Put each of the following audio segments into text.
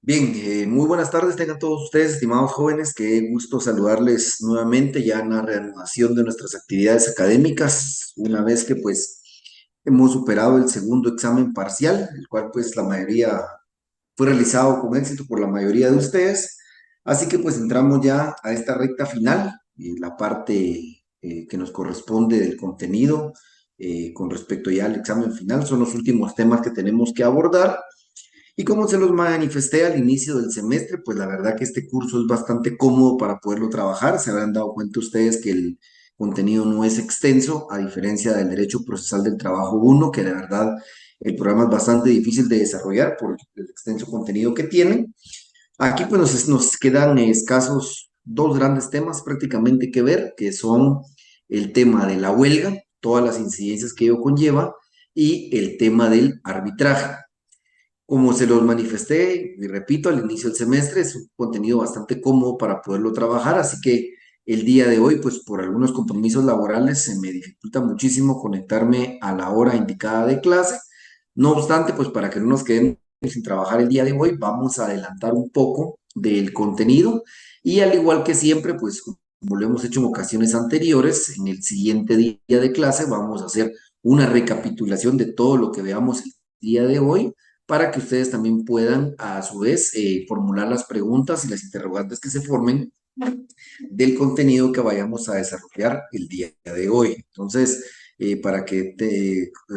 Bien, muy buenas tardes tengan todos ustedes, estimados jóvenes. Qué gusto saludarles nuevamente ya en la reanudación de nuestras actividades académicas, una vez que pues hemos superado el segundo examen parcial, el cual pues la mayoría fue realizado con éxito por la mayoría de ustedes. Así que pues entramos ya a esta recta final, la parte que nos corresponde del contenido con respecto ya al examen final. Son los últimos temas que tenemos que abordar. Y como se los manifesté al inicio del semestre, pues la verdad que este curso es bastante cómodo para poderlo trabajar. Se habrán dado cuenta ustedes que el contenido no es extenso, a diferencia del Derecho Procesal del Trabajo uno, que de verdad el programa es bastante difícil de desarrollar por el extenso contenido que tiene. Aquí pues nos quedan escasos dos grandes temas prácticamente que ver, que son el tema de la huelga, todas las incidencias que ello conlleva, y el tema del arbitraje. Como se los manifesté y repito al inicio del semestre, es un contenido bastante cómodo para poderlo trabajar, así que el día de hoy, pues por algunos compromisos laborales, se me dificulta muchísimo conectarme a la hora indicada de clase. No obstante, pues para que no nos quedemos sin trabajar el día de hoy, vamos a adelantar un poco del contenido y al igual que siempre, pues como lo hemos hecho en ocasiones anteriores, en el siguiente día de clase vamos a hacer una recapitulación de todo lo que veamos el día de hoy para que ustedes también puedan, a su vez, formular las preguntas y las interrogantes que se formen del contenido que vayamos a desarrollar el día de hoy. Entonces, para que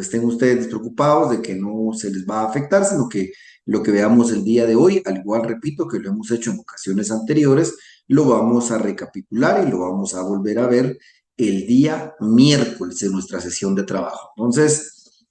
estén ustedes despreocupados de que no se les va a afectar, sino que lo que veamos el día de hoy, al igual repito que lo hemos hecho en ocasiones anteriores, lo vamos a recapitular y lo vamos a volver a ver el día miércoles en nuestra sesión de trabajo. Entonces,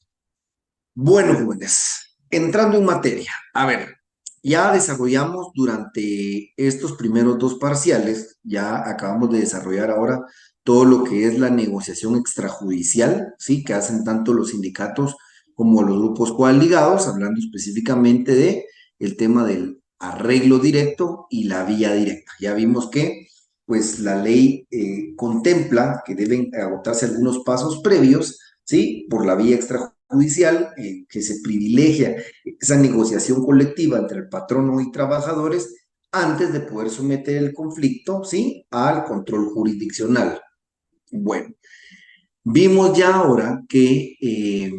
bueno, jóvenes, entrando en materia, a ver, ya desarrollamos durante estos primeros dos parciales, ya acabamos de desarrollar ahora todo lo que es la negociación extrajudicial, ¿sí? Que hacen tanto los sindicatos como los grupos coaligados, hablando específicamente de el tema del arreglo directo y la vía directa. Ya vimos que, pues, la ley contempla que deben agotarse algunos pasos previos, ¿sí? Por la vía extrajudicial, que se privilegia esa negociación colectiva entre el patrono y trabajadores antes de poder someter el conflicto, ¿sí? Al control jurisdiccional. Bueno, vimos ya ahora que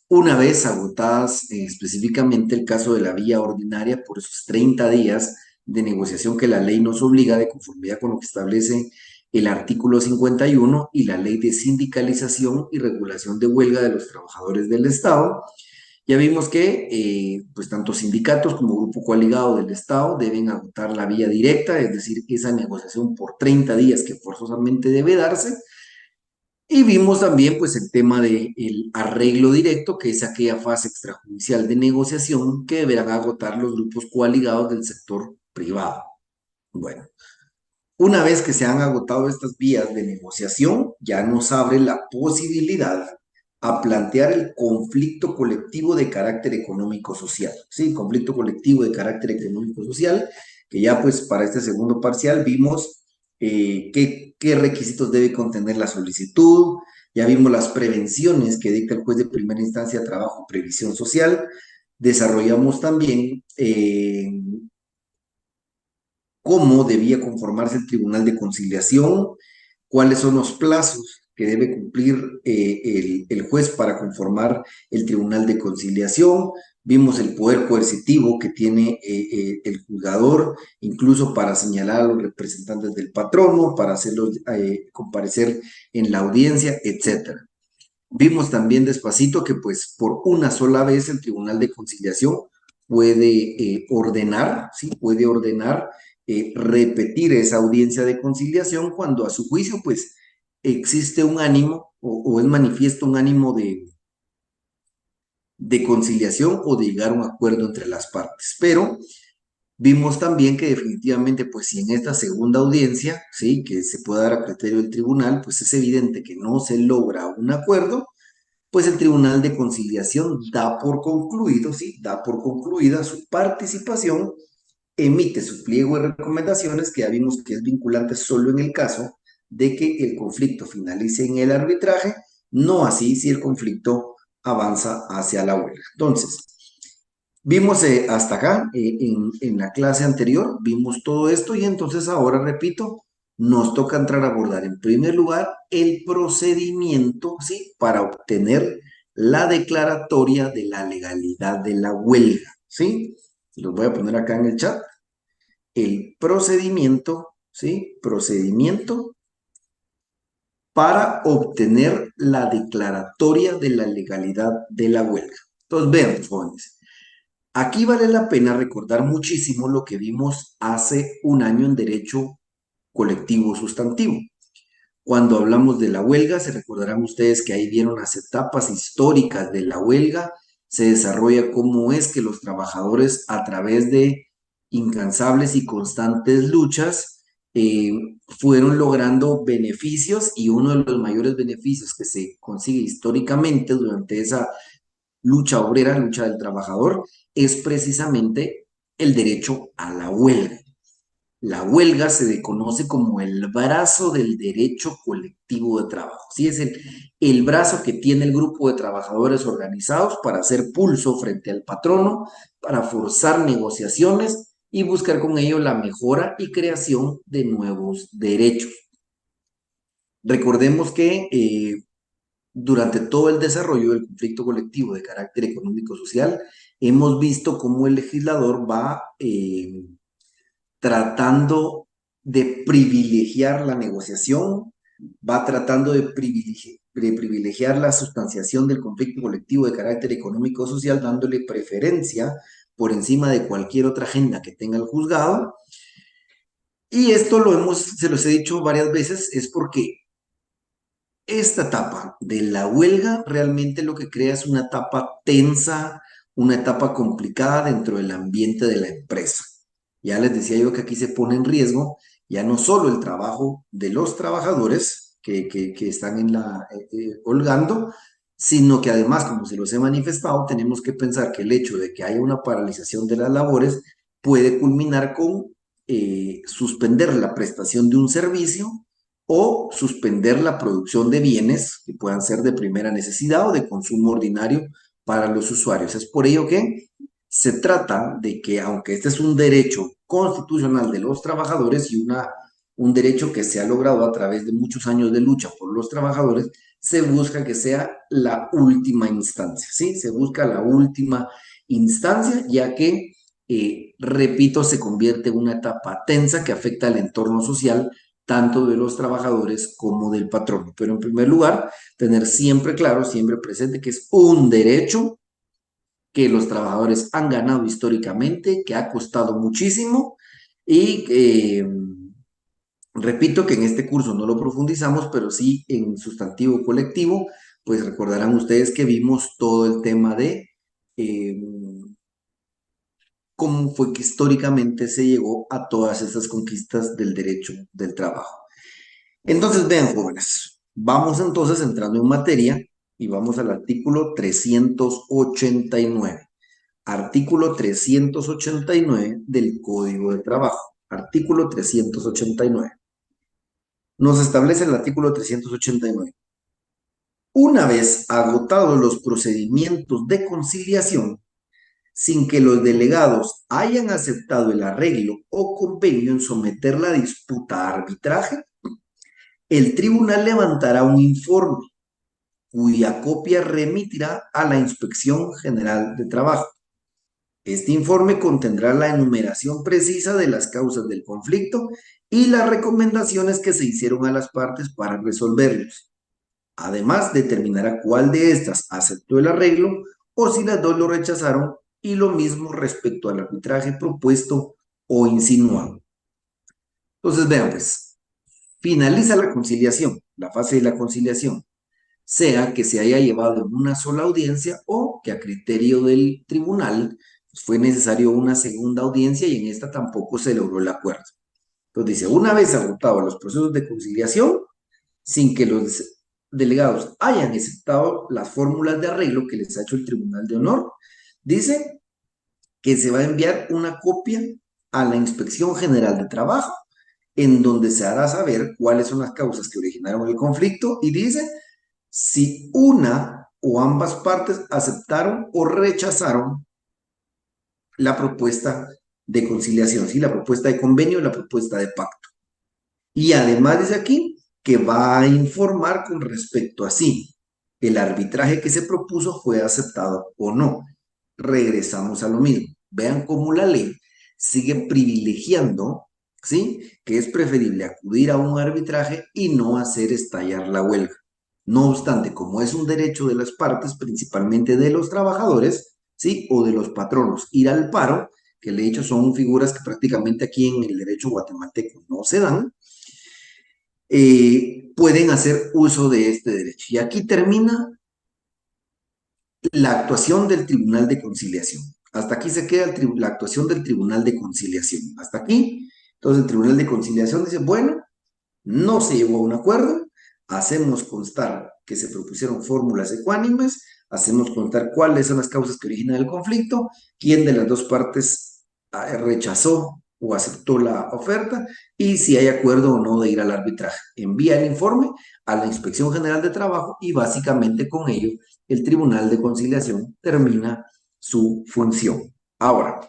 una vez agotadas específicamente el caso de la vía ordinaria por esos 30 días de negociación que la ley nos obliga de conformidad con lo que establece el artículo 51 y la ley de sindicalización y regulación de huelga de los trabajadores del Estado, ya vimos que pues tanto sindicatos como grupo coaligado del Estado deben agotar la vía directa, es decir, esa negociación por 30 días que forzosamente debe darse, y vimos también pues el tema del arreglo directo, que es aquella fase extrajudicial de negociación que deberán agotar los grupos coaligados del sector privado. Bueno, una vez que se han agotado estas vías de negociación, ya nos abre la posibilidad a plantear el conflicto colectivo de carácter económico-social. Sí, conflicto colectivo de carácter económico-social, que ya pues para este segundo parcial vimos qué requisitos debe contener la solicitud, ya vimos las prevenciones que dicta el juez de primera instancia, trabajo, previsión social. Desarrollamos también cómo debía conformarse el Tribunal de Conciliación, cuáles son los plazos que debe cumplir el juez para conformar el Tribunal de Conciliación. Vimos el poder coercitivo que tiene el juzgador, incluso para señalar a los representantes del patrono, para hacerlos comparecer en la audiencia, etcétera. Vimos también despacito que pues por una sola vez el Tribunal de Conciliación puede ordenar, ¿sí? Puede ordenar repetir esa audiencia de conciliación cuando a su juicio pues existe un ánimo o es manifiesto un ánimo de conciliación o de llegar a un acuerdo entre las partes. Pero vimos también que definitivamente, pues si en esta segunda audiencia, sí, que se puede dar a criterio del tribunal, pues es evidente que no se logra un acuerdo, pues el Tribunal de Conciliación da por concluido, sí, da por concluida su participación, emite su pliego de recomendaciones, que ya vimos que es vinculante solo en el caso de que el conflicto finalice en el arbitraje, no así si el conflicto avanza hacia la huelga. Entonces, Vimos hasta acá, en la clase anterior, vimos todo esto y entonces ahora, repito, nos toca entrar a abordar en primer lugar el procedimiento, ¿sí? Para obtener la declaratoria de la legalidad de la huelga, ¿sí? Los voy a poner acá en el chat. El procedimiento, ¿sí? Procedimiento para obtener la declaratoria de la legalidad de la huelga. Entonces, vean, jóvenes. Aquí vale la pena recordar muchísimo lo que vimos hace un año en derecho colectivo sustantivo. Cuando hablamos de la huelga, se recordarán ustedes que ahí vieron las etapas históricas de la huelga, se desarrolla cómo es que los trabajadores a través de incansables y constantes luchas eh, fueron logrando beneficios y uno de los mayores beneficios que se consigue históricamente durante esa lucha obrera, lucha del trabajador, es precisamente el derecho a la huelga. La huelga se conoce como el brazo del derecho colectivo de trabajo. Sí, es el brazo que tiene el grupo de trabajadores organizados para hacer pulso frente al patrono, para forzar negociaciones y buscar con ello la mejora y creación de nuevos derechos. Recordemos que durante todo el desarrollo del conflicto colectivo de carácter económico-social, hemos visto cómo el legislador va tratando de privilegiar la negociación, va tratando de privilegiar la sustanciación del conflicto colectivo de carácter económico-social, dándole preferencia por encima de cualquier otra agenda que tenga el juzgado. Y esto se los he dicho varias veces, es porque esta etapa de la huelga realmente lo que crea es una etapa tensa, una etapa complicada dentro del ambiente de la empresa. Ya les decía yo que aquí se pone en riesgo ya no solo el trabajo de los trabajadores que están holgando, sino que además, como se los he manifestado, tenemos que pensar que el hecho de que haya una paralización de las labores puede culminar con suspender la prestación de un servicio o suspender la producción de bienes que puedan ser de primera necesidad o de consumo ordinario para los usuarios. Es por ello que se trata de que, aunque este es un derecho constitucional de los trabajadores y un derecho que se ha logrado a través de muchos años de lucha por los trabajadores, se busca que sea la última instancia, ¿sí? Se busca la última instancia, ya que, repito, se convierte en una etapa tensa que afecta al entorno social tanto de los trabajadores como del patrón. Pero en primer lugar, tener siempre claro, siempre presente que es un derecho que los trabajadores han ganado históricamente, que ha costado muchísimo y repito que en este curso no lo profundizamos, pero sí en sustantivo colectivo, pues recordarán ustedes que vimos todo el tema de eh, cómo fue que históricamente se llegó a todas estas conquistas del derecho del trabajo. Entonces, vean, jóvenes, vamos entonces entrando en materia y vamos al artículo 389. Artículo 389 del Código de Trabajo. Artículo 389. Nos establece el artículo 389. Una vez agotados los procedimientos de conciliación, sin que los delegados hayan aceptado el arreglo o convenio en someter la disputa a arbitraje, el tribunal levantará un informe cuya copia remitirá a la Inspección General de Trabajo. Este informe contendrá la enumeración precisa de las causas del conflicto y las recomendaciones que se hicieron a las partes para resolverlos. Además, determinará cuál de estas aceptó el arreglo o si las dos lo rechazaron, y lo mismo respecto al arbitraje propuesto o insinuado. Entonces, vean pues, finaliza la conciliación, la fase de la conciliación, sea que se haya llevado en una sola audiencia o que a criterio del tribunal pues, fue necesario una segunda audiencia y en esta tampoco se logró el acuerdo. Entonces dice, una vez agotados los procesos de conciliación, sin que los delegados hayan aceptado las fórmulas de arreglo que les ha hecho el Tribunal de Honor, dice que se va a enviar una copia a la Inspección General de Trabajo, en donde se hará saber cuáles son las causas que originaron el conflicto y dice si una o ambas partes aceptaron o rechazaron la propuesta de conciliación, ¿sí? La propuesta de convenio, la propuesta de pacto. Y además dice aquí que va a informar con respecto a si el arbitraje que se propuso fue aceptado o no. Regresamos a lo mismo. Vean cómo la ley sigue privilegiando, ¿sí? Que es preferible acudir a un arbitraje y no hacer estallar la huelga. No obstante, como es un derecho de las partes, principalmente de los trabajadores, ¿sí? O de los patronos, ir al paro, que de hecho son figuras que prácticamente aquí en el derecho guatemalteco no se dan, pueden hacer uso de este derecho. Y aquí termina la actuación del Tribunal de Conciliación. Hasta aquí se queda la actuación del Tribunal de Conciliación. Hasta aquí. Entonces el Tribunal de Conciliación dice, bueno, no se llegó a un acuerdo, hacemos constar que se propusieron fórmulas ecuánimes, hacemos constar cuáles son las causas que originan el conflicto, quién de las dos partes rechazó o aceptó la oferta y si hay acuerdo o no de ir al arbitraje. Envía el informe a la Inspección General de Trabajo y básicamente con ello el Tribunal de Conciliación termina su función. Ahora,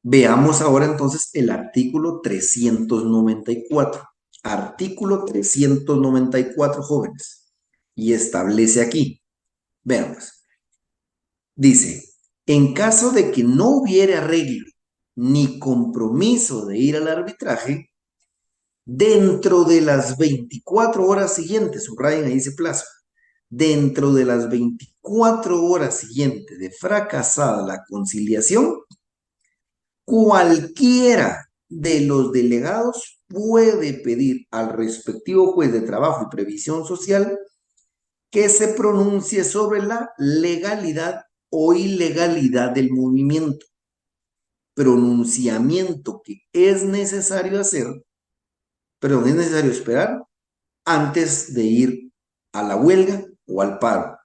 veamos ahora entonces el artículo 394. Artículo 394, jóvenes. Y establece aquí, veamos, dice, en caso de que no hubiera arreglo ni compromiso de ir al arbitraje, dentro de las 24 horas siguientes, subrayen ahí ese plazo, dentro de las 24 horas siguientes de fracasada la conciliación, cualquiera de los delegados puede pedir al respectivo juez de trabajo y previsión social que se pronuncie sobre la legalidad o ilegalidad del movimiento. Pronunciamiento que es necesario hacer, pero es necesario esperar antes de ir a la huelga o al paro.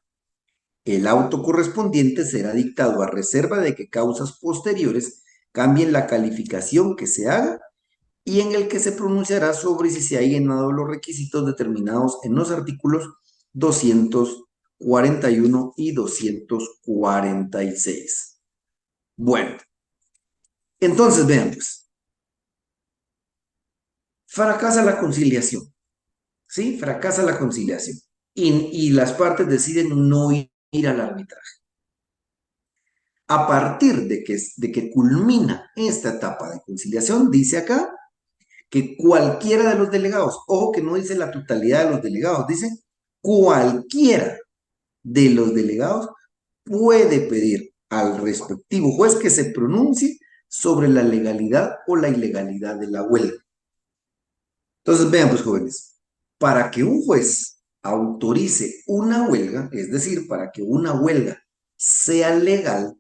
El auto correspondiente será dictado a reserva de que causas posteriores cambien la calificación que se haga y en el que se pronunciará sobre si se han llenado los requisitos determinados en los artículos 241 y 246. Bueno, entonces vean pues, fracasa la conciliación, ¿sí? Fracasa la conciliación y las partes deciden no ir al arbitraje. A partir de que culmina esta etapa de conciliación, dice acá, que cualquiera de los delegados, ojo que no dice la totalidad de los delegados, dice cualquiera de los delegados puede pedir al respectivo juez que se pronuncie sobre la legalidad o la ilegalidad de la huelga. Entonces, vean pues jóvenes, para que un juez autorice una huelga, es decir, para que una huelga sea legal,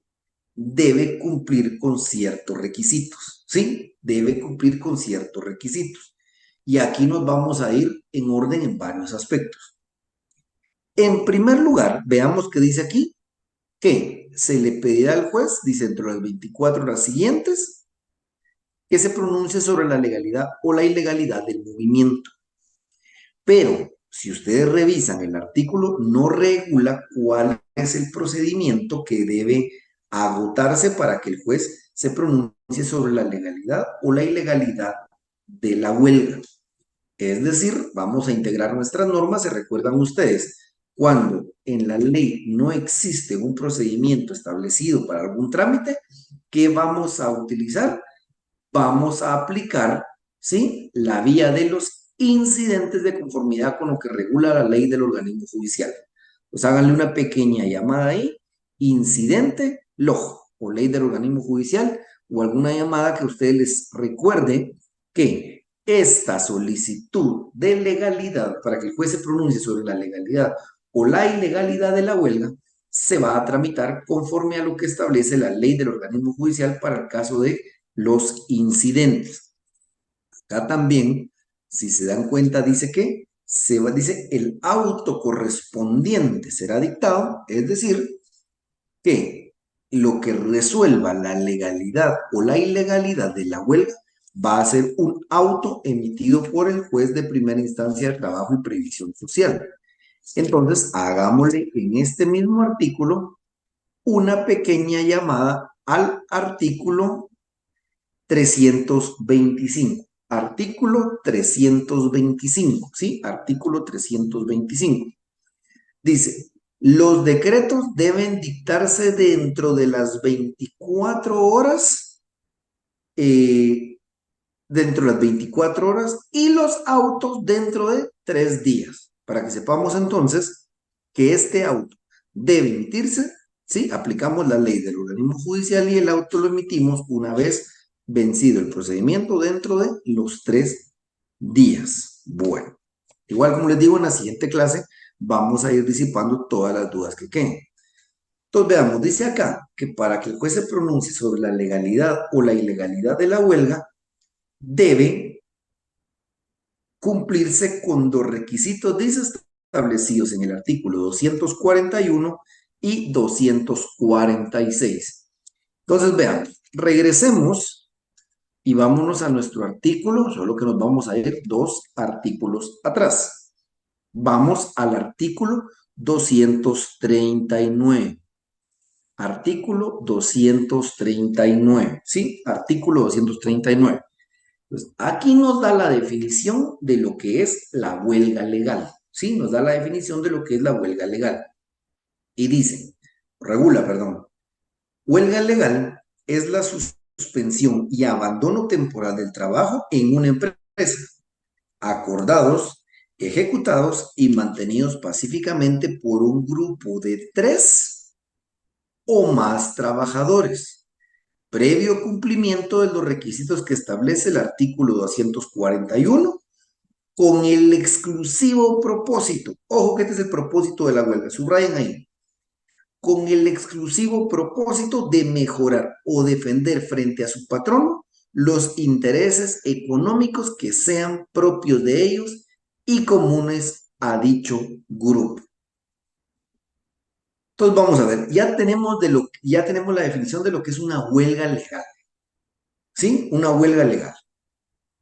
debe cumplir con ciertos requisitos, ¿sí? Debe cumplir con ciertos requisitos. Y aquí nos vamos a ir en orden en varios aspectos. En primer lugar, veamos que dice aquí que se le pedirá al juez, dice dentro de las 24 horas siguientes, que se pronuncie sobre la legalidad o la ilegalidad del movimiento. Pero si ustedes revisan el artículo, no regula cuál es el procedimiento que debe agotarse para que el juez se pronuncie sobre la legalidad o la ilegalidad de la huelga. Es decir, vamos a integrar nuestras normas, se recuerdan ustedes, cuando en la ley no existe un procedimiento establecido para algún trámite, ¿qué vamos a utilizar? Vamos a aplicar, ¿sí? La vía de los incidentes de conformidad con lo que regula la ley del organismo judicial. Pues háganle una pequeña llamada ahí, incidente, LOJ, o ley del organismo judicial, o alguna llamada que a ustedes les recuerde que esta solicitud de legalidad, para que el juez se pronuncie sobre la legalidad o la ilegalidad de la huelga, se va a tramitar conforme a lo que establece la ley del organismo judicial para el caso de los incidentes. Acá también, si se dan cuenta, dice que dice el auto correspondiente será dictado, es decir, que lo que resuelva la legalidad o la ilegalidad de la huelga va a ser un auto emitido por el juez de primera instancia de trabajo y previsión social. Entonces, hagámosle en este mismo artículo una pequeña llamada al artículo 325. Artículo 325, ¿sí? Artículo 325. Dice, los decretos deben dictarse dentro de las 24 horas, eh, dentro de las 24 horas y los autos dentro de 3 días. Para que sepamos entonces que este auto debe emitirse, ¿sí? Aplicamos la ley del organismo judicial y el auto lo emitimos una vez vencido el procedimiento dentro de los 3 días. Bueno, igual como les digo, en la siguiente clase vamos a ir disipando todas las dudas que queden. Entonces veamos, dice acá que para que el juez se pronuncie sobre la legalidad o la ilegalidad de la huelga, debe cumplirse con dos requisitos establecidos en el artículo 241 y 246. Entonces, vean, regresemos y vámonos a nuestro artículo, solo que nos vamos a ir 2 artículos atrás. Vamos al artículo 239. Artículo 239, ¿sí? Artículo 239. Entonces, aquí nos da la definición de lo que es la huelga legal, ¿sí? Nos da la definición de lo que es la huelga legal. Y dice, regula, perdón, huelga legal es la suspensión y abandono temporal del trabajo en una empresa, acordados, ejecutados y mantenidos pacíficamente por un grupo de 3 o más trabajadores, previo cumplimiento de los requisitos que establece el artículo 241, con el exclusivo propósito, ojo que este es el propósito de la huelga, subrayen ahí, con el exclusivo propósito de mejorar o defender frente a su patrono los intereses económicos que sean propios de ellos y comunes a dicho grupo. Entonces vamos a ver, ya tenemos la definición de lo que es una huelga legal, ¿sí? Una huelga legal.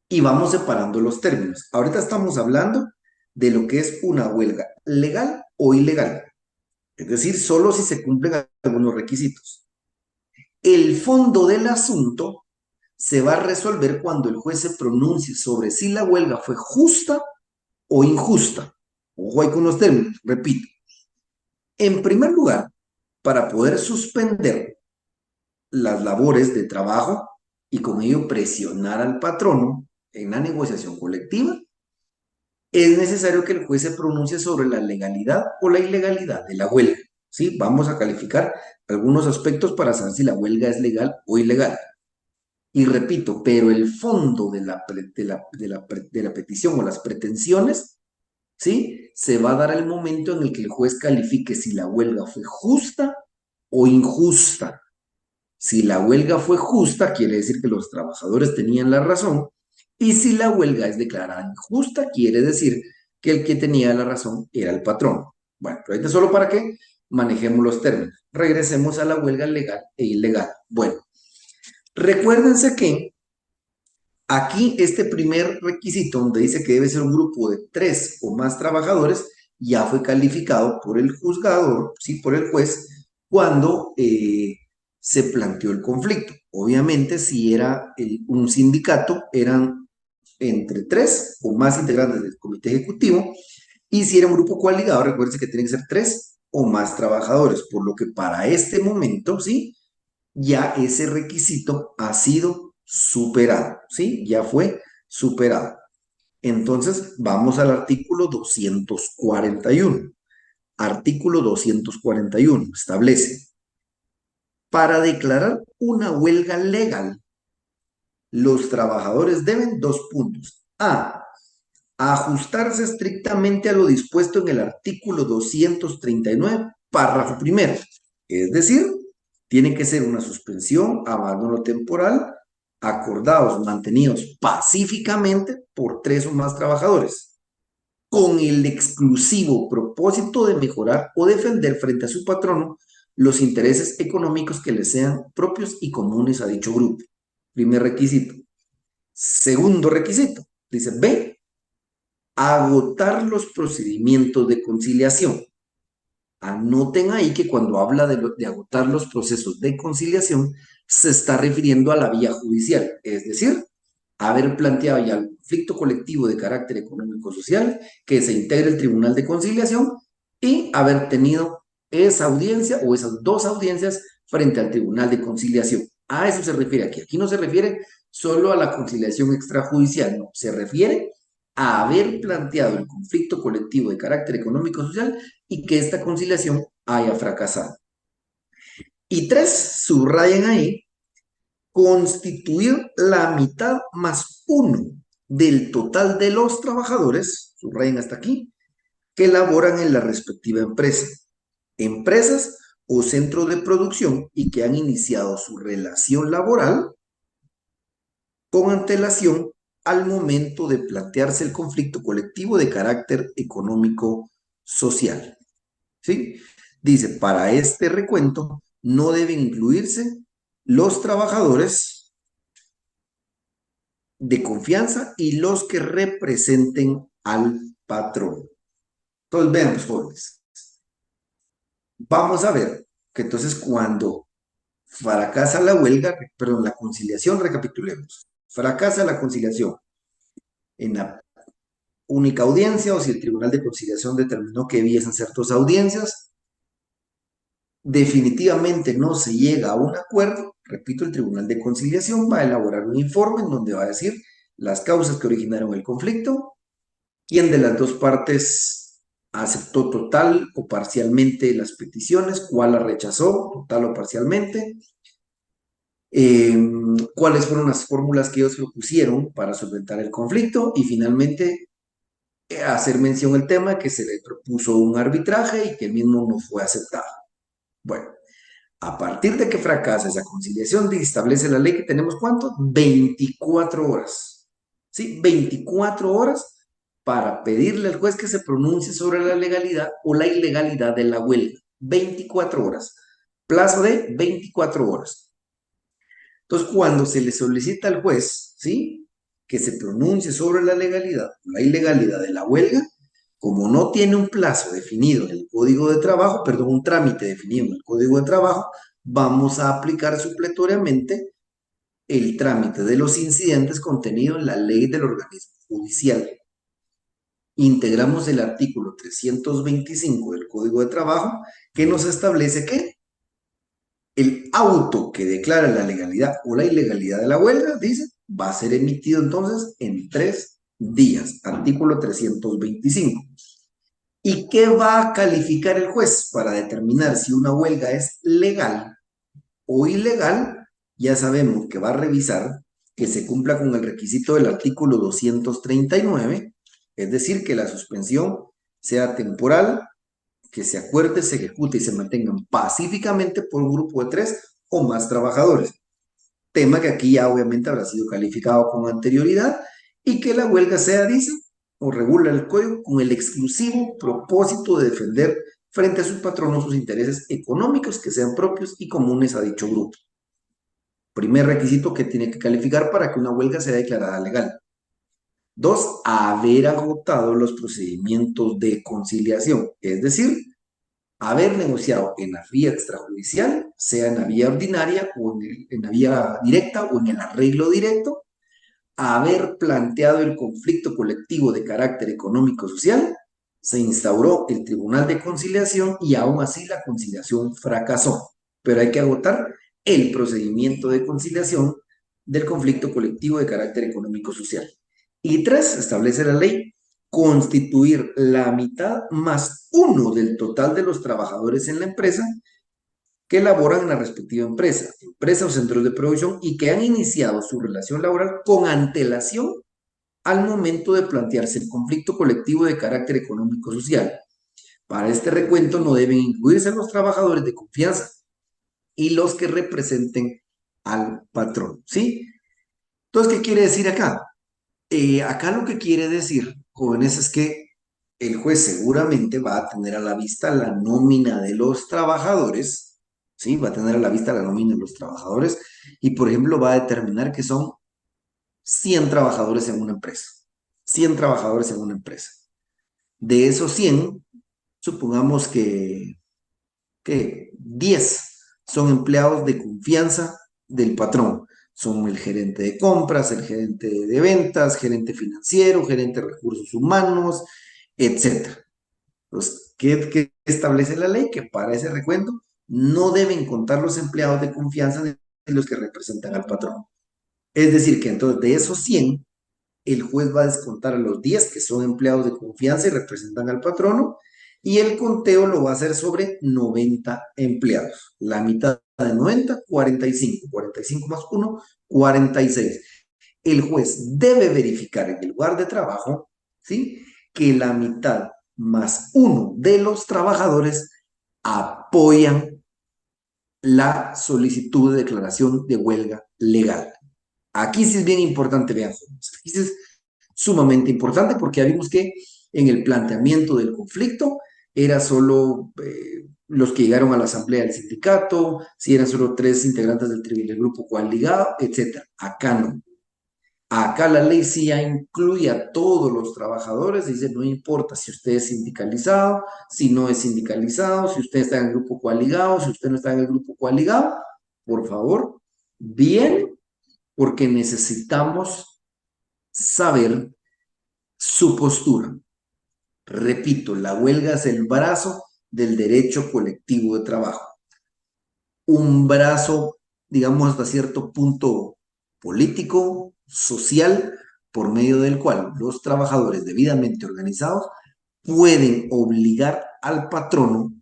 Y vamos separando los términos. Ahorita estamos hablando de lo que es una huelga legal o ilegal. Es decir, solo si se cumplen algunos requisitos. El fondo del asunto se va a resolver cuando el juez se pronuncie sobre si la huelga fue justa o injusta. Ojo ahí con los términos, repito. En primer lugar, para poder suspender las labores de trabajo y con ello presionar al patrono en la negociación colectiva, es necesario que el juez se pronuncie sobre la legalidad o la ilegalidad de la huelga. ¿Sí? Vamos a calificar algunos aspectos para saber si la huelga es legal o ilegal. Y repito, pero el fondo de la petición o las pretensiones, ¿sí? Se va a dar al momento en el que el juez califique si la huelga fue justa o injusta. Si la huelga fue justa, quiere decir que los trabajadores tenían la razón, y si la huelga es declarada injusta, quiere decir que el que tenía la razón era el patrón. Bueno, pero esto es solo para que manejemos los términos. Regresemos a la huelga legal e ilegal. Bueno, recuérdense que aquí este primer requisito, donde dice que debe ser un grupo de 3 o más trabajadores, ya fue calificado por el juzgador, ¿sí? Por el juez, cuando se planteó el conflicto. Obviamente, si era un sindicato, eran entre 3 o más integrantes del comité ejecutivo, y si era un grupo coaligado, recuerden que tienen que ser 3 o más trabajadores, por lo que para este momento, ¿sí? Ya ese requisito ha sido superado, ¿sí? Ya fue superado. Entonces, vamos al artículo 241. Artículo 241 establece, para declarar una huelga legal, los trabajadores deben 2 puntos. A, ajustarse estrictamente a lo dispuesto en el artículo 239, párrafo primero. Es decir, tiene que ser una suspensión, abandono temporal, acordados, mantenidos pacíficamente por 3 o más trabajadores, con el exclusivo propósito de mejorar o defender frente a su patrono los intereses económicos que le sean propios y comunes a dicho grupo. Primer requisito. Segundo requisito, dice B, agotar los procedimientos de conciliación. Anoten ahí que cuando habla de agotar los procesos de conciliación, se está refiriendo a la vía judicial, es decir, haber planteado ya el conflicto colectivo de carácter económico-social, que se integre el Tribunal de Conciliación y haber tenido esa audiencia o esas dos audiencias frente al Tribunal de Conciliación. A eso se refiere aquí. Aquí no se refiere solo a la conciliación extrajudicial, no, se refiere a haber planteado el conflicto colectivo de carácter económico-social y que esta conciliación haya fracasado. Y tres, subrayen ahí, constituir la mitad más uno del total de los trabajadores, subrayen hasta aquí, que laboran en la respectiva empresa, empresas o centros de producción y que han iniciado su relación laboral con antelación al momento de plantearse el conflicto colectivo de carácter económico-social. ¿Sí? Dice, para este recuento no deben incluirse los trabajadores de confianza y los que representen al patrón. Entonces, vean, pues, jóvenes, vamos a ver que entonces cuando fracasa la huelga, perdón, la conciliación, recapitulemos, fracasa la conciliación en la única audiencia o si el Tribunal de Conciliación determinó que debiesen ser dos audiencias, definitivamente no se llega a un acuerdo, repito, el Tribunal de Conciliación va a elaborar un informe en donde va a decir las causas que originaron el conflicto, quién de las dos partes aceptó total o parcialmente las peticiones, cuál las rechazó total o parcialmente, cuáles fueron las fórmulas que ellos propusieron para solventar el conflicto y finalmente hacer mención al tema que se le propuso un arbitraje y que el mismo no fue aceptado. Bueno, a partir de que fracasa esa conciliación, establece la ley que tenemos ¿cuánto? 24 horas. ¿Sí? 24 horas para pedirle al juez que se pronuncie sobre la legalidad o la ilegalidad de la huelga. 24 horas. Plazo de 24 horas. Entonces, cuando se le solicita al juez, ¿sí? Que se pronuncie sobre la legalidad o la ilegalidad de la huelga, como no tiene un plazo definido en el Código de Trabajo, perdón, un trámite definido en el Código de Trabajo, vamos a aplicar supletoriamente el trámite de los incidentes contenido en la ley del organismo judicial. Integramos el artículo 325 del Código de Trabajo que nos establece que el auto que declara la legalidad o la ilegalidad de la huelga, dice, va a ser emitido entonces en 3 días. Artículo 325. ¿Y qué va a calificar el juez para determinar si una huelga es legal o ilegal? Ya sabemos que va a revisar que se cumpla con el requisito del artículo 239, es decir, que la suspensión sea temporal, que se acuerde, se ejecute y se mantengan pacíficamente por un grupo de 3 o más trabajadores. Tema que aquí ya obviamente habrá sido calificado con anterioridad y que la huelga sea, dice, o regula el código con el exclusivo propósito de defender frente a sus patronos sus intereses económicos que sean propios y comunes a dicho grupo. Primer requisito que tiene que calificar para que una huelga sea declarada legal. 2, haber agotado los procedimientos de conciliación, es decir, haber negociado en la vía extrajudicial, sea en la vía ordinaria o en la vía directa o en el arreglo directo, haber planteado el conflicto colectivo de carácter económico-social, se instauró el Tribunal de Conciliación y aún así la conciliación fracasó. Pero hay que agotar el procedimiento de conciliación del conflicto colectivo de carácter económico-social. Y 3, establece la ley constituir la mitad más uno del total de los trabajadores en la empresa que laboran en la respectiva empresa o centros de producción y que han iniciado su relación laboral con antelación al momento de plantearse el conflicto colectivo de carácter económico-social. Para este recuento no deben incluirse los trabajadores de confianza y los que representen al patrón, ¿sí? Entonces, ¿qué quiere decir acá? Acá lo que quiere decir, jóvenes, es que el juez seguramente va a tener a la vista la nómina de los trabajadores, ¿sí? Va a tener a la vista la nómina de los trabajadores y, por ejemplo, va a determinar que son 100 trabajadores en una empresa. 100 trabajadores en una empresa. De esos 100, supongamos que que 10 son empleados de confianza del patrón. Son el gerente de compras, el gerente de ventas, gerente financiero, gerente de recursos humanos, etcétera. Pues, ¿qué establece la ley? Que para ese recuento no deben contar los empleados de confianza de los que representan al patrón. Es decir, que entonces de esos 100 el juez va a descontar a los 10 que son empleados de confianza y representan al patrono, y el conteo lo va a hacer sobre 90 empleados. La mitad de 90, 45. 45 más 1, 46. El juez debe verificar en el lugar de trabajo, ¿sí?, que la mitad más uno de los trabajadores apoyan la solicitud de declaración de huelga legal. Aquí sí es bien importante, vean, aquí sí es sumamente importante porque ya vimos que en el planteamiento del conflicto era solo los que llegaron a la asamblea del sindicato, si eran solo 3 integrantes del grupo coaligado, etc. Acá no. Acá la ley sí ya incluye a todos los trabajadores, dice, no importa si usted es sindicalizado, si no es sindicalizado, si usted está en el grupo coaligado, si usted no está en el grupo coaligado, por favor, bien, porque necesitamos saber su postura. Repito, la huelga es el brazo del derecho colectivo de trabajo. Un brazo, digamos, hasta cierto punto político, social, por medio del cual los trabajadores debidamente organizados pueden obligar al patrono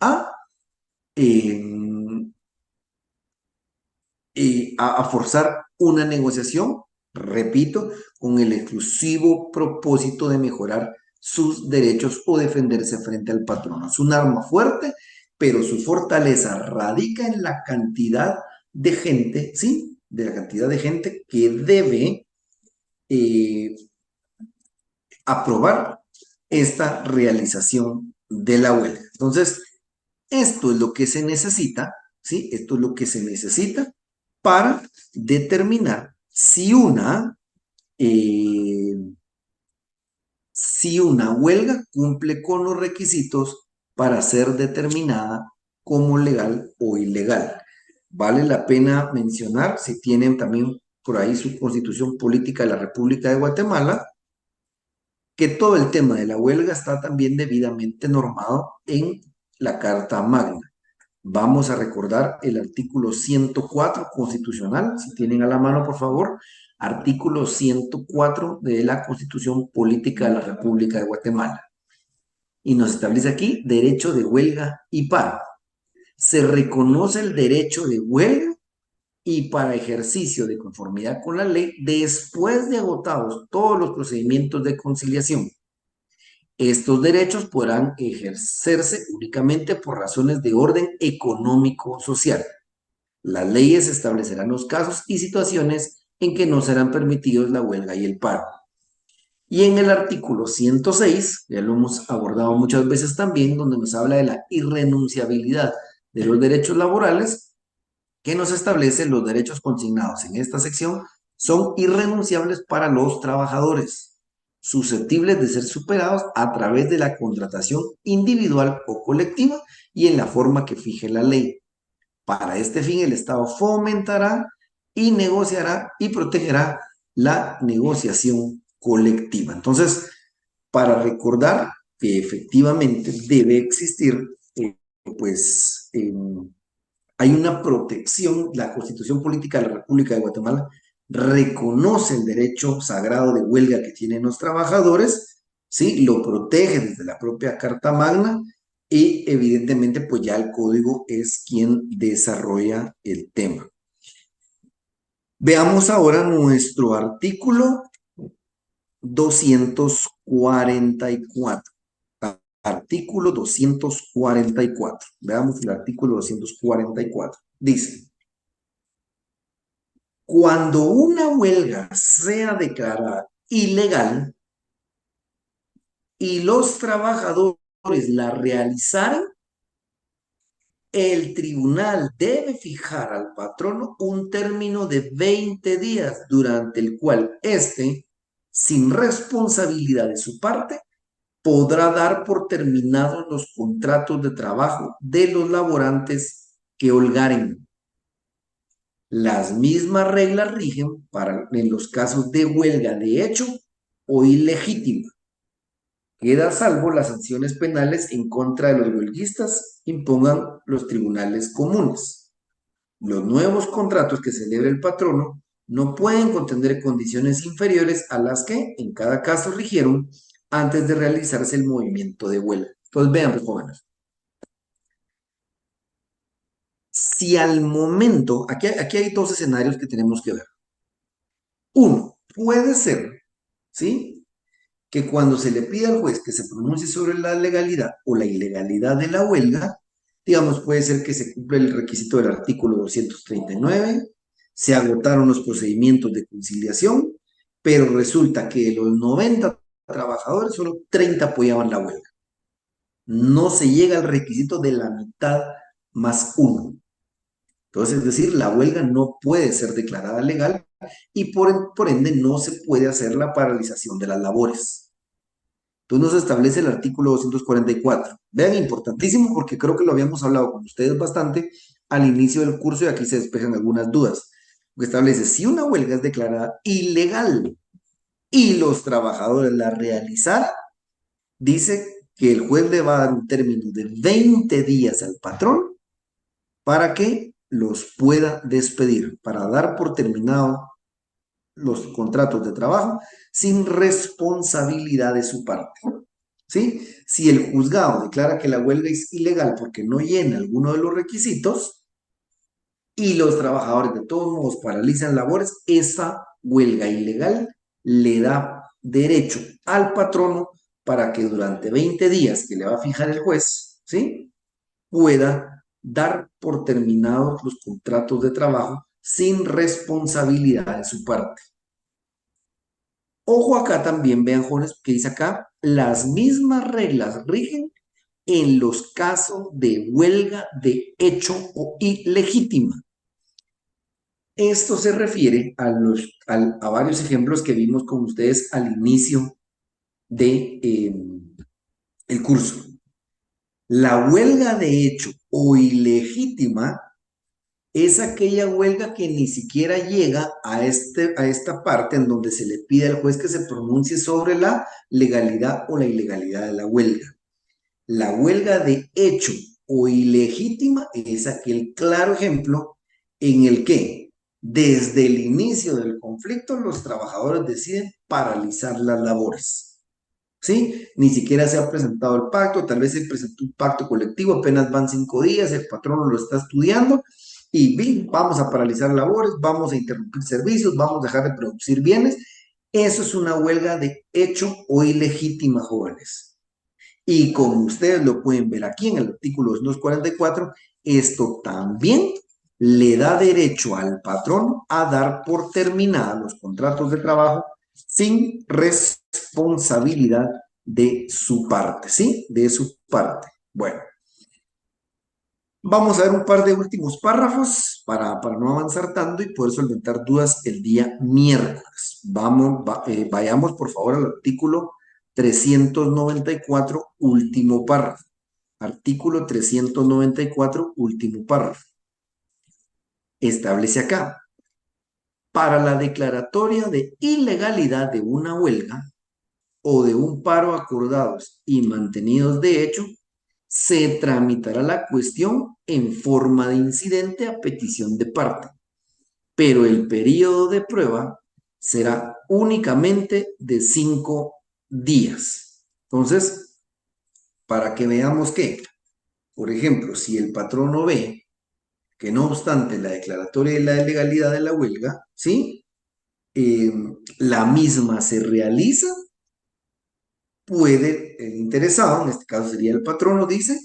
eh, a forzar una negociación, repito, con el exclusivo propósito de mejorar sus derechos o defenderse frente al patrono. Es un arma fuerte, pero su fortaleza radica en la cantidad de gente, ¿sí? De la cantidad de gente que debe eh, aprobar esta realización de la huelga. Entonces, esto es lo que se necesita, ¿sí? Esto es lo que se necesita para determinar eh, si una huelga cumple con los requisitos para ser determinada como legal o ilegal. Vale la pena mencionar, si tienen también por ahí su Constitución Política de la República de Guatemala, que todo el tema de la huelga está también debidamente normado en la Carta Magna. Vamos a recordar el artículo 104 constitucional, si tienen a la mano, por favor, artículo 104 de la Constitución Política de la República de Guatemala. Y nos establece aquí derecho de huelga y paro. Se reconoce el derecho de huelga y para ejercicio de conformidad con la ley después de agotados todos los procedimientos de conciliación. Estos derechos podrán ejercerse únicamente por razones de orden económico-social. Las leyes establecerán los casos y situaciones en que no serán permitidos la huelga y el paro. Y en el artículo 106, ya lo hemos abordado muchas veces también, donde nos habla de la irrenunciabilidad de los derechos laborales, que nos establece los derechos consignados en esta sección son irrenunciables para los trabajadores, susceptibles de ser superados a través de la contratación individual o colectiva y en la forma que fije la ley. Para este fin, el Estado fomentará y negociará y protegerá la negociación colectiva. Entonces, para recordar que efectivamente debe existir, pues, hay una protección, la Constitución Política de la República de Guatemala reconoce el derecho sagrado de huelga que tienen los trabajadores, ¿sí? Lo protege desde la propia Carta Magna y evidentemente pues ya el código es quien desarrolla el tema. Veamos ahora nuestro artículo 244. Artículo 244. Veamos el artículo 244. Dice, cuando una huelga sea declarada ilegal y los trabajadores la realizaren, el tribunal debe fijar al patrono un término de 20 días durante el cual éste, sin responsabilidad de su parte, podrá dar por terminados los contratos de trabajo de los laborantes que holgaren. Las mismas reglas rigen en los casos de huelga de hecho o ilegítima. Queda a salvo las sanciones penales en contra de los huelguistas impongan los tribunales comunes. Los nuevos contratos que celebre el patrono no pueden contener condiciones inferiores a las que en cada caso rigieron antes de realizarse el movimiento de huelga. Entonces vean, pues, jóvenes, si al momento, aquí hay dos escenarios que tenemos que ver. Uno, puede ser, ¿sí?, que cuando se le pida al juez que se pronuncie sobre la legalidad o la ilegalidad de la huelga, digamos, puede ser que se cumpla el requisito del artículo 239, se agotaron los procedimientos de conciliación, pero resulta que de los 90 trabajadores, solo 30 apoyaban la huelga. No se llega al requisito de la mitad más uno. Entonces, es decir, la huelga no puede ser declarada legal y por ende no se puede hacer la paralización de las labores. Entonces nos establece el artículo 244. Vean, importantísimo porque creo que lo habíamos hablado con ustedes bastante al inicio del curso y aquí se despejan algunas dudas. Que establece, si una huelga es declarada ilegal y los trabajadores la realizaran, dice que el juez le va a dar un término de 20 días al patrón para que los pueda despedir, para dar por terminado los contratos de trabajo sin responsabilidad de su parte. ¿Sí? Si el juzgado declara que la huelga es ilegal porque no llena alguno de los requisitos y los trabajadores de todos modos paralizan labores, esa huelga ilegal le da derecho al patrono para que durante 20 días que le va a fijar el juez, ¿sí?, pueda dar por terminados los contratos de trabajo sin responsabilidad de su parte. Ojo acá también, vean, jóvenes, que dice acá, las mismas reglas rigen en los casos de huelga de hecho o ilegítima. Esto se refiere a varios ejemplos que vimos con ustedes al inicio de el curso. La huelga de hecho o ilegítima es aquella huelga que ni siquiera llega a esta parte en donde se le pide al juez que se pronuncie sobre la legalidad o la ilegalidad de la huelga. La huelga de hecho o ilegítima es aquel claro ejemplo en el que desde el inicio del conflicto los trabajadores deciden paralizar las labores. ¿Sí? Ni siquiera se ha presentado el pacto, tal vez se presentó un pacto colectivo, apenas van 5 días, el patrono lo está estudiando y vamos a paralizar labores, vamos a interrumpir servicios, vamos a dejar de producir bienes. Eso es una huelga de hecho o ilegítima, jóvenes. Y como ustedes lo pueden ver aquí en el artículo 244, esto también le da derecho al patrón a dar por terminados los contratos de trabajo sin responsabilidad de su parte, ¿sí? De su parte. Bueno, vamos a ver un par de últimos párrafos para no avanzar tanto y poder solventar dudas el día miércoles. Vayamos por favor al artículo 394, último párrafo. Artículo 394, último párrafo. Establece acá, para la declaratoria de ilegalidad de una huelga o de un paro acordados y mantenidos de hecho, se tramitará la cuestión en forma de incidente a petición de parte, pero el periodo de prueba será únicamente de 5 días. Entonces, para que veamos que, por ejemplo, si el patrono ve que no obstante la declaratoria de la ilegalidad de la huelga, ¿sí?, la misma se realiza, puede el interesado, en este caso sería el patrono, dice,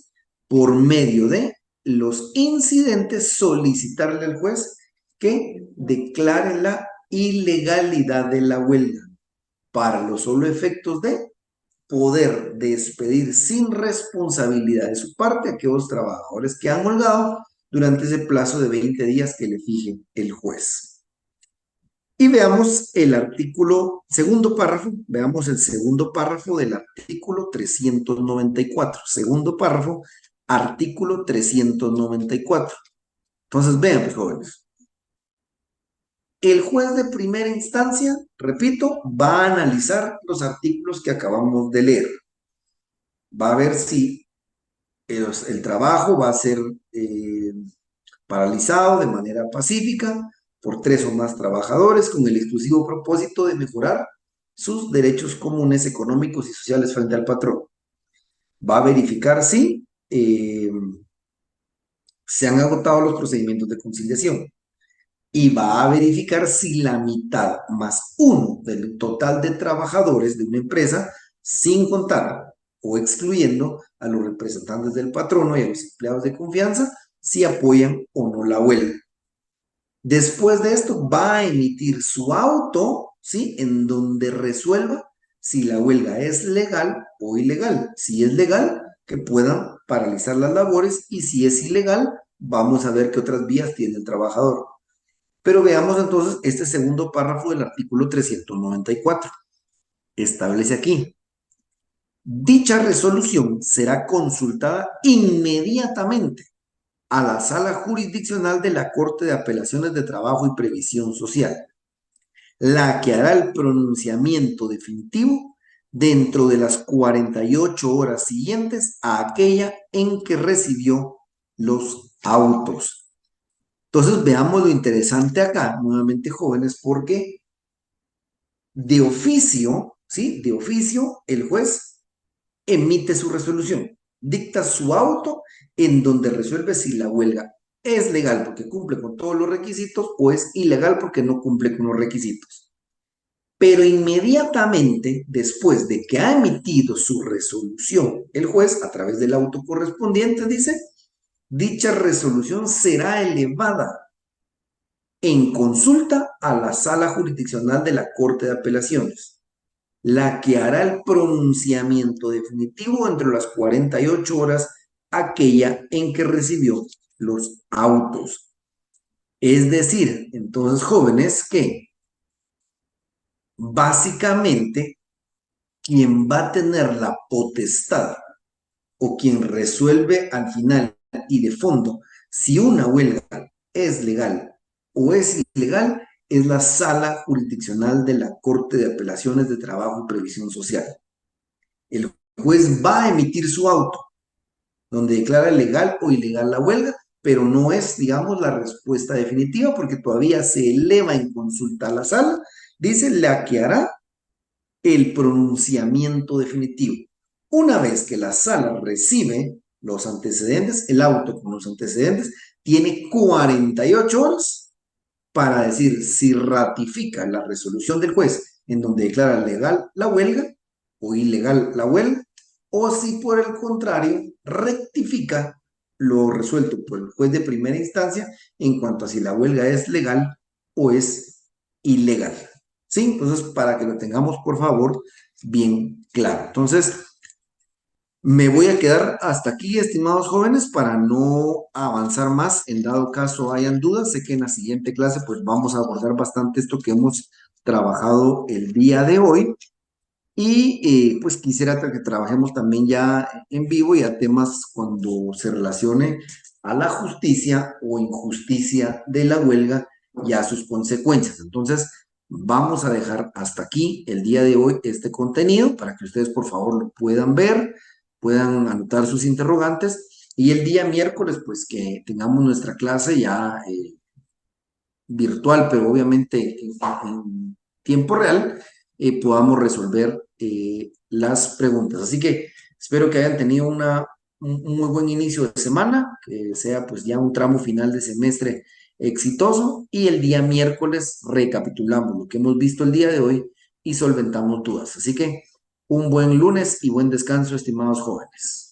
por medio de los incidentes solicitarle al juez que declare la ilegalidad de la huelga para los solo efectos de poder despedir sin responsabilidad de su parte a aquellos trabajadores que han holgado durante ese plazo de 20 días que le fije el juez. Y veamos el segundo párrafo, veamos el segundo párrafo del artículo 394. Segundo párrafo, artículo 394. Entonces, vean, pues, jóvenes. El juez de primera instancia, repito, va a analizar los artículos que acabamos de leer. Va a ver si el trabajo va a ser paralizado de manera pacífica por tres o más trabajadores con el exclusivo propósito de mejorar sus derechos comunes económicos y sociales frente al patrón. Va a verificar si se han agotado los procedimientos de conciliación y va a verificar si la mitad más uno del total de trabajadores de una empresa, sin contar o excluyendo a los representantes del patrono y a los empleados de confianza, si apoyan o no la huelga. Después de esto va a emitir su auto, ¿sí? En donde resuelva si la huelga es legal o ilegal. Si es legal, que puedan paralizar las labores, y si es ilegal, vamos a ver qué otras vías tiene el trabajador. Pero veamos entonces este segundo párrafo del artículo 394. Establece aquí: dicha resolución será consultada inmediatamente a la Sala Jurisdiccional de la Corte de Apelaciones de Trabajo y Previsión Social, la que hará el pronunciamiento definitivo dentro de las 48 horas siguientes a aquella en que recibió los autos. Entonces, veamos lo interesante acá, nuevamente, jóvenes, porque de oficio, ¿sí? De oficio, el juez emite su resolución, dicta su auto en donde resuelve si la huelga es legal porque cumple con todos los requisitos o es ilegal porque no cumple con los requisitos. Pero inmediatamente después de que ha emitido su resolución, el juez, a través del auto correspondiente, dice: dicha resolución será elevada en consulta a la Sala Jurisdiccional de la Corte de Apelaciones, la que hará el pronunciamiento definitivo entre las 48 horas aquella en que recibió los autos. Es decir, entonces, jóvenes, que básicamente quien va a tener la potestad o quien resuelve al final y de fondo si una huelga es legal o es ilegal es la Sala Jurisdiccional de la Corte de Apelaciones de Trabajo y Previsión Social. El juez va a emitir su auto, donde declara legal o ilegal la huelga, pero no es, digamos, la respuesta definitiva, porque todavía se eleva en consulta a la sala, dice, la que hará el pronunciamiento definitivo. Una vez que la sala recibe los antecedentes, el auto con los antecedentes, tiene 48 horas para decir si ratifica la resolución del juez en donde declara legal la huelga o ilegal la huelga, o si por el contrario rectifica lo resuelto por el juez de primera instancia en cuanto a si la huelga es legal o es ilegal. ¿Sí? Entonces, para que lo tengamos, por favor, bien claro. Entonces, me voy a quedar hasta aquí, estimados jóvenes, para no avanzar más. En dado caso hayan dudas, sé que en la siguiente clase pues vamos a abordar bastante esto que hemos trabajado el día de hoy. Y pues quisiera que trabajemos también ya en vivo y a temas cuando se relacione a la justicia o injusticia de la huelga y a sus consecuencias. Entonces, vamos a dejar hasta aquí el día de hoy este contenido para que ustedes por favor lo puedan ver, puedan anotar sus interrogantes, y el día miércoles pues que tengamos nuestra clase ya virtual, pero obviamente en tiempo real, podamos resolver las preguntas. Así que espero que hayan tenido un muy buen inicio de semana, que sea pues ya un tramo final de semestre exitoso, y el día miércoles recapitulamos lo que hemos visto el día de hoy y solventamos dudas. Así que un buen lunes y buen descanso, estimados jóvenes.